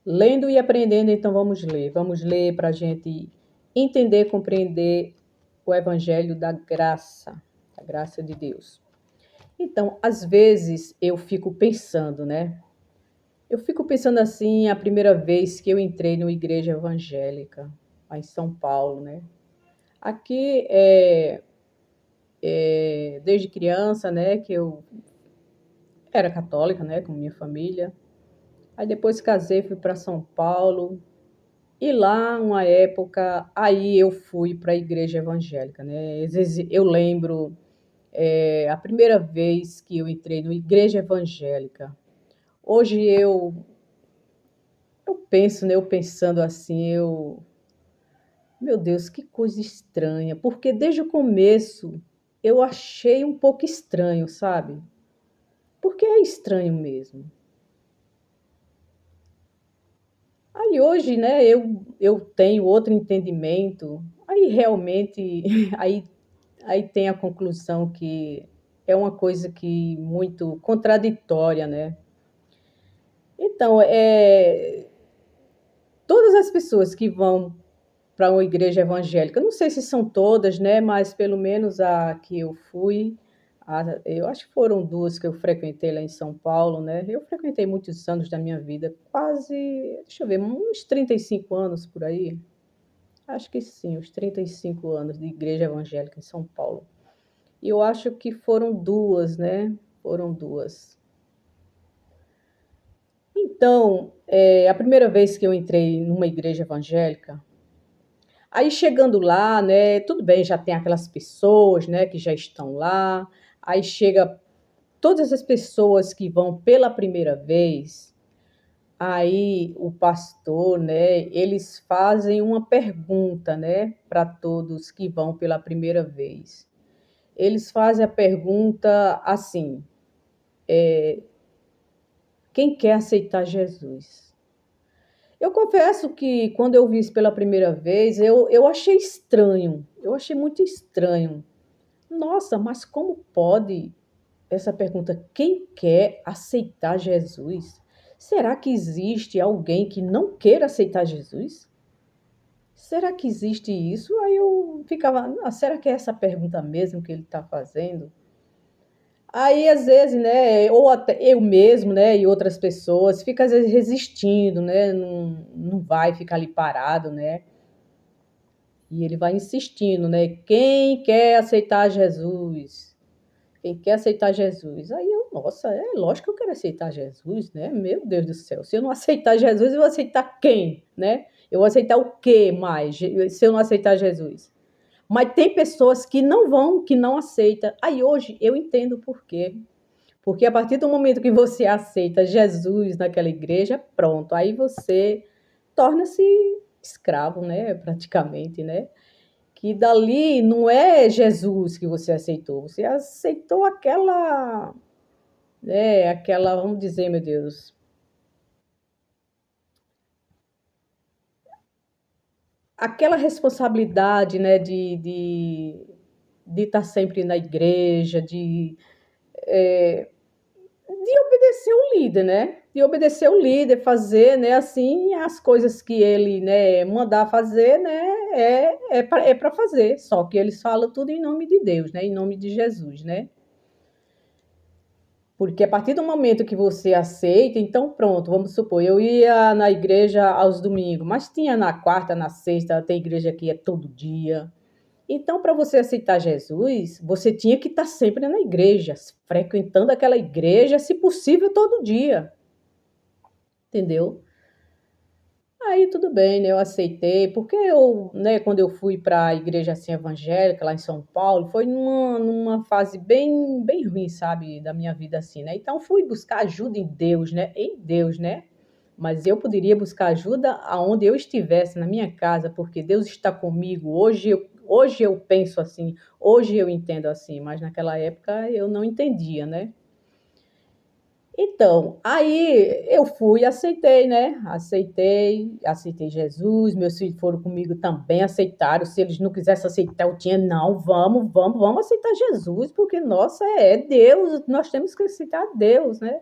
Lendo e aprendendo, então vamos ler. Vamos ler para a gente entender, compreender o Evangelho da graça de Deus. Então, às vezes eu fico pensando, né? Eu fico pensando assim, a primeira vez que eu entrei numa igreja evangélica, lá em São Paulo, né? Aqui, desde criança, né, que eu era católica, né, com minha família. Aí depois casei, fui para São Paulo. E lá, uma época, aí eu fui para a igreja evangélica, né? Às vezes eu lembro a primeira vez que eu entrei numa igreja evangélica. Hoje eu penso, né? Eu pensando assim, meu Deus, que coisa estranha, porque desde o começo eu achei um pouco estranho, sabe? Porque é estranho mesmo. Aí hoje, né, eu tenho outro entendimento, aí realmente, aí, aí tem a conclusão que é uma coisa que muito contraditória, né? Então, todas as pessoas que vão para uma igreja evangélica, não sei se são todas, né, mas pelo menos a que eu fui, eu acho que foram duas que eu frequentei lá em São Paulo, né? Eu frequentei muitos anos da minha vida, quase, deixa eu ver, uns 35 anos por aí. Acho que sim, os 35 anos de igreja evangélica em São Paulo. E eu acho que foram duas, né? Foram duas. Então, a primeira vez que eu entrei numa igreja evangélica, aí chegando lá, né? Tudo bem, já tem aquelas pessoas, né, que já estão lá. Aí chega todas as pessoas que vão pela primeira vez. Aí o pastor, né, eles fazem uma pergunta, né, para todos que vão pela primeira vez. Eles fazem a pergunta assim: quem quer aceitar Jesus? Eu confesso que quando eu vi isso pela primeira vez, eu achei estranho, eu achei muito estranho. Nossa, mas como pode essa pergunta? Quem quer aceitar Jesus? Será que existe alguém que não queira aceitar Jesus? Será que existe isso? Aí eu ficava, será que é essa pergunta mesmo que ele está fazendo? Aí, às vezes, né, ou até eu mesmo, né, e outras pessoas, fica às vezes resistindo, né, não vai ficar ali parado, né, e ele vai insistindo, né, quem quer aceitar Jesus? Quem quer aceitar Jesus? Aí eu, nossa, é lógico que eu quero aceitar Jesus, né, meu Deus do céu, se eu não aceitar Jesus, eu vou aceitar quem, né? Eu vou aceitar o quê mais, se eu não aceitar Jesus? Mas tem pessoas que não vão, que não aceitam. Aí hoje eu entendo por quê. Porque a partir do momento que você aceita Jesus naquela igreja, pronto, aí você torna-se escravo, né, praticamente, né? Que dali não é Jesus que você aceitou aquela, né, aquela, vamos dizer, meu Deus, aquela responsabilidade, né, de estar sempre na igreja, de obedecer o líder, né? De obedecer o líder, fazer, né? Assim, as coisas que ele, né, mandar fazer, né? É para fazer. Só que eles falam tudo em nome de Deus, né? Em nome de Jesus, né? Porque a partir do momento que você aceita, então pronto, vamos supor, eu ia na igreja aos domingos, mas tinha na quarta, na sexta, tem igreja que é todo dia. Então, para você aceitar Jesus, você tinha que estar sempre na igreja, frequentando aquela igreja, se possível, todo dia, entendeu? Aí tudo bem, né? Eu aceitei, porque eu, né, quando eu fui para a igreja assim evangélica lá em São Paulo, foi numa fase bem ruim, sabe, da minha vida assim, né? Então fui buscar ajuda em Deus, né? Em Deus, né? Mas eu poderia buscar ajuda aonde eu estivesse, na minha casa, porque Deus está comigo. Hoje eu penso assim, hoje eu entendo assim, mas naquela época eu não entendia, né? Então, aí eu fui e aceitei, né? Aceitei Jesus, meus filhos foram comigo também, aceitaram. Se eles não quisessem aceitar, eu tinha, não, vamos aceitar Jesus, porque, nossa, é Deus, nós temos que aceitar Deus, né?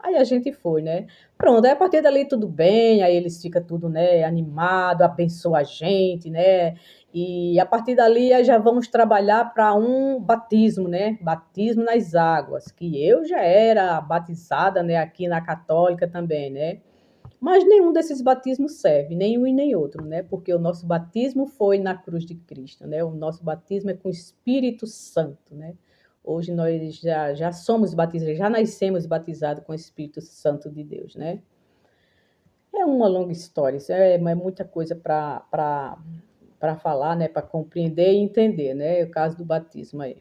Aí a gente foi, né? Pronto, aí a partir dali tudo bem, aí eles ficam tudo, né, animado, abençoa a gente, né? E a partir dali aí já vamos trabalhar para um batismo, né? Batismo nas águas, que eu já era batizada, né, aqui na católica também, né? Mas nenhum desses batismos serve, nenhum e nem outro, né? Porque o nosso batismo foi na cruz de Cristo, né? O nosso batismo é com o Espírito Santo, né? Hoje nós já somos batizados, já nascemos batizados com o Espírito Santo de Deus, né? É uma longa história, isso é muita coisa para falar, né? Para compreender e entender, né? O caso do batismo aí.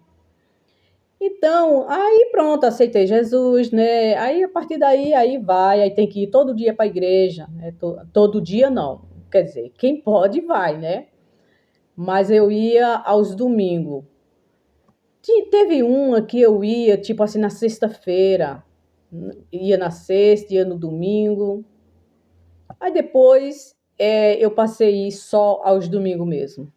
Então, aí pronto, aceitei Jesus, né? Aí a partir daí, aí vai, aí tem que ir todo dia para a igreja, né? Todo dia não, quer dizer, quem pode vai, né? Mas eu ia aos domingos. Teve uma que eu ia, tipo assim, na sexta-feira, ia na sexta, ia no domingo. Aí depois eu passei a ir só aos domingos mesmo.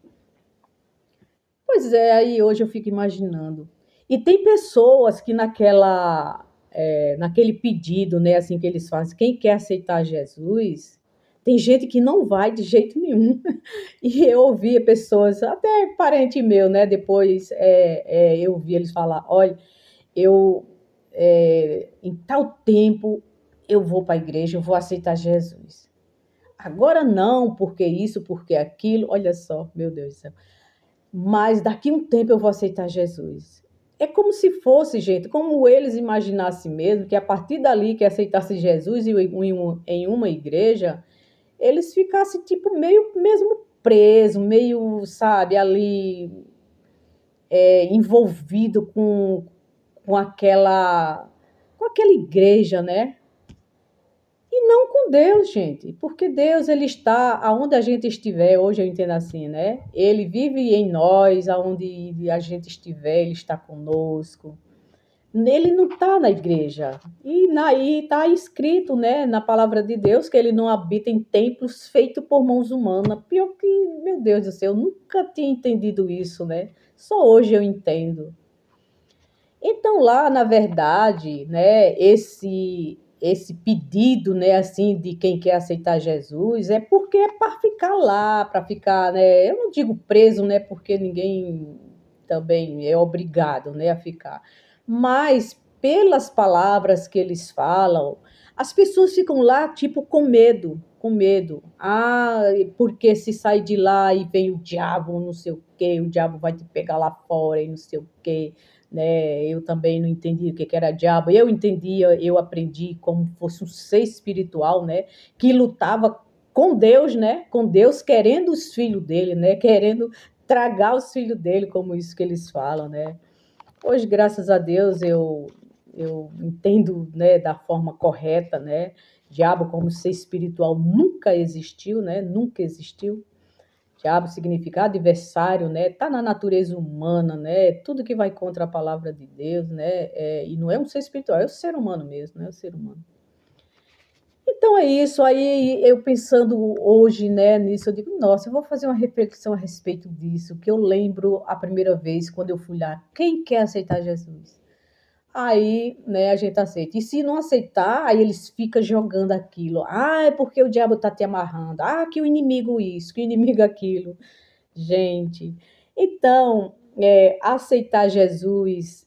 Pois é, aí hoje eu fico imaginando. E tem pessoas que naquele pedido, né, assim que eles fazem, quem quer aceitar Jesus, tem gente que não vai de jeito nenhum. E eu ouvia pessoas, até parente meu, né, depois eu vi eles falar, olha, eu em tal tempo eu vou para a igreja, eu vou aceitar Jesus. Agora não, porque isso, porque aquilo, olha só, meu Deus do céu. Mas daqui a um tempo eu vou aceitar Jesus. É como se fosse, gente, como eles imaginassem mesmo, que a partir dali que aceitasse Jesus em uma igreja, eles ficassem tipo meio mesmo preso, meio, sabe, ali envolvido com com aquela igreja, né? E não com Deus, gente, porque Deus ele está aonde a gente estiver, hoje eu entendo assim, né? Ele vive em nós, aonde a gente estiver, ele está conosco. Ele não está na igreja. E está escrito, né, na palavra de Deus que ele não habita em templos feitos por mãos humanas. Pior que, meu Deus do céu, eu nunca tinha entendido isso, né? Só hoje eu entendo. Então lá, na verdade, né, esse pedido, né, assim, de quem quer aceitar Jesus, é porque é para ficar lá, para ficar, né, eu não digo preso, né, porque ninguém também é obrigado, né, a ficar, mas pelas palavras que eles falam, as pessoas ficam lá, tipo, com medo, com medo. Ah, porque se sai de lá e vem o diabo, não sei o quê, o diabo vai te pegar lá fora e não sei o quê, né? Eu também não entendia o que era diabo. Eu entendia, eu aprendi como fosse um ser espiritual, né? Que lutava com Deus, né? Com Deus querendo os filhos dele, né? Querendo tragar os filhos dele, como isso que eles falam, né? Hoje, graças a Deus, eu entendo, né, da forma correta, né? Diabo como ser espiritual nunca existiu, né? Nunca existiu. Diabo significa adversário, né? Tá na natureza humana, né? Tudo que vai contra a palavra de Deus, né? E não é um ser espiritual, é o ser humano mesmo, né? É o ser humano. Então é isso. Aí eu pensando hoje, né, nisso, eu digo, nossa, eu vou fazer uma reflexão a respeito disso, que eu lembro a primeira vez quando eu fui lá. Quem quer aceitar Jesus? Aí, né, a gente aceita. E se não aceitar, aí eles ficam jogando aquilo. Ah, é porque o diabo tá te amarrando. Ah, que o inimigo isso, que o inimigo aquilo. Gente, então, aceitar Jesus,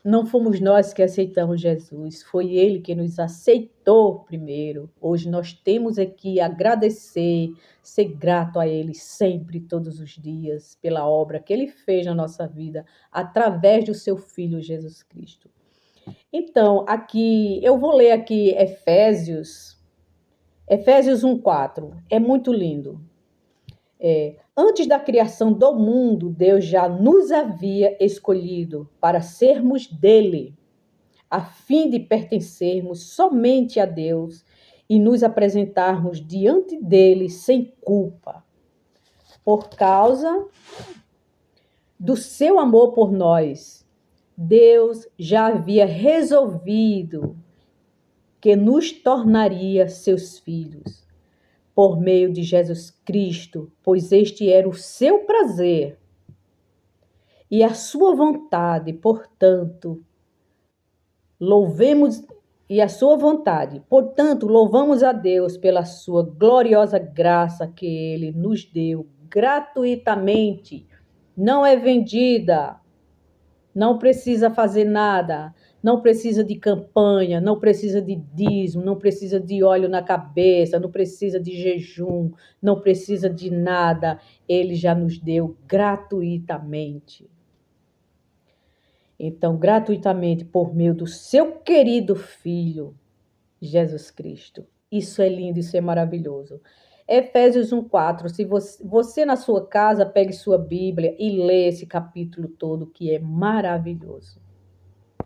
não fomos nós que aceitamos Jesus, foi Ele que nos aceitou primeiro. Hoje nós temos aqui agradecer, ser grato a Ele sempre, todos os dias, pela obra que Ele fez na nossa vida, através do Seu Filho Jesus Cristo. Então, aqui, eu vou ler aqui Efésios 1:4. É muito lindo. Antes da criação do mundo, Deus já nos havia escolhido para sermos dele, a fim de pertencermos somente a Deus e nos apresentarmos diante dele sem culpa, por causa do seu amor por nós. Deus já havia resolvido que nos tornaria seus filhos por meio de Jesus Cristo, pois este era o seu prazer e a sua vontade, portanto, Louvemos e a sua vontade. Portanto, louvamos a Deus pela sua gloriosa graça que ele nos deu gratuitamente. Não é vendida, não precisa fazer nada, não precisa de campanha, não precisa de dízimo, não precisa de óleo na cabeça, não precisa de jejum, não precisa de nada. Ele já nos deu gratuitamente. Então, gratuitamente, por meio do seu querido Filho, Jesus Cristo. Isso é lindo, isso é maravilhoso. Efésios 1:4. Se você na sua casa, pegue sua Bíblia e lê esse capítulo todo, que é maravilhoso.